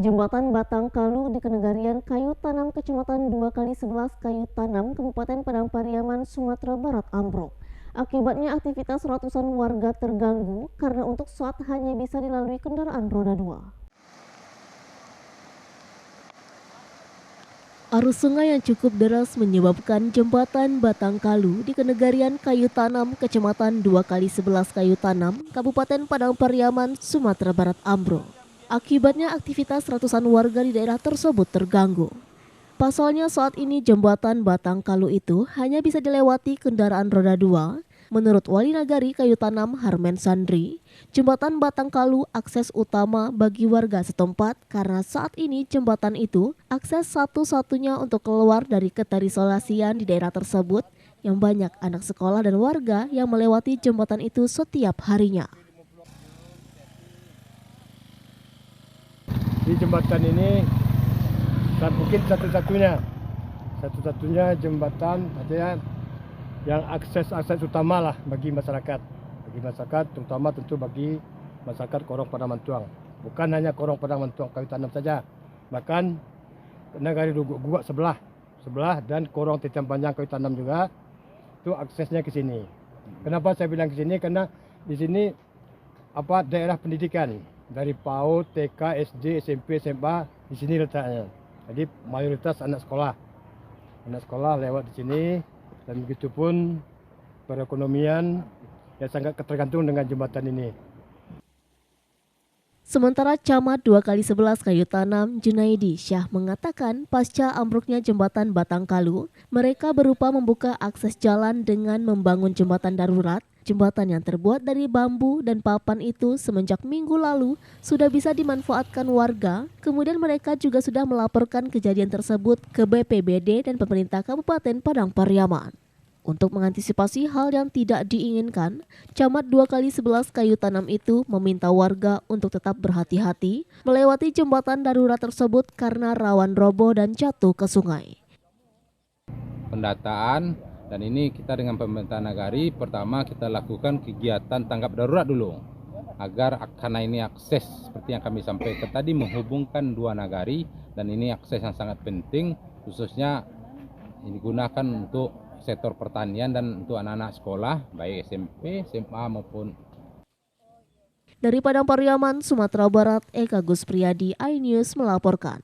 Jembatan Batang Kalu di Kenegarian Kayu Tanam, Kecamatan 2x11 Kayu Tanam, Kabupaten Padang Pariaman, Sumatera Barat ambruk. Akibatnya aktivitas ratusan warga terganggu karena untuk saat hanya bisa dilalui kendaraan roda 2. Arus sungai yang cukup deras menyebabkan jembatan Batang Kalu di Kenegarian Kayu Tanam, Kecamatan 2x11 Kayu Tanam, Kabupaten Padang Pariaman, Sumatera Barat ambruk. Akibatnya aktivitas ratusan warga di daerah tersebut terganggu. Pasalnya saat ini jembatan Batang Kalu itu hanya bisa dilewati kendaraan roda 2. Menurut Wali Nagari Kayu Tanam Harmen Sandri, jembatan Batang Kalu akses utama bagi warga setempat karena saat ini jembatan itu akses satu-satunya untuk keluar dari keterisolasian di daerah tersebut yang banyak anak sekolah dan warga yang melewati jembatan itu setiap harinya. Di jembatan ini mungkin satu-satunya jembatan artinya yang akses utama lah bagi masyarakat terutama tentu bagi masyarakat Korong Padang Mantuang, bukan hanya Korong Padang Mantuang Kayu Tanam saja, bahkan Nagari Guguk sebelah dan Korong Titian Panjang Kayu Tanam juga itu aksesnya ke sini. Kenapa saya bilang ke sini? Karena di sini daerah pendidikan dari PAUD, TK, SD, SMP, SMA di sini letaknya. Jadi mayoritas anak sekolah lewat di sini. Dan begitupun perekonomian yang sangat tergantung dengan jembatan ini. Sementara Camat 2x11 Kayu Tanam Junaidi Syah mengatakan pasca ambruknya jembatan Batang Kalu, mereka berupa membuka akses jalan dengan membangun jembatan darurat. Jembatan yang terbuat dari bambu dan papan itu semenjak minggu lalu sudah bisa dimanfaatkan warga. Kemudian mereka juga sudah melaporkan kejadian tersebut ke BPBD dan pemerintah Kabupaten Padang Pariaman. Untuk mengantisipasi hal yang tidak diinginkan, Camat 2x11 Kayu Tanam itu meminta warga untuk tetap berhati-hati melewati jembatan darurat tersebut karena rawan roboh dan jatuh ke sungai. Pendataan, dan ini kita dengan pemerintah nagari, pertama kita lakukan kegiatan tanggap darurat dulu. Agar karena ini akses seperti yang kami sampaikan tadi menghubungkan dua nagari, dan ini akses yang sangat penting khususnya ini digunakan untuk sektor pertanian dan untuk anak-anak sekolah baik SMP, SMA maupun. Dari Padang Pariaman, Sumatera Barat, Eka Gus Priyadi, iNews melaporkan.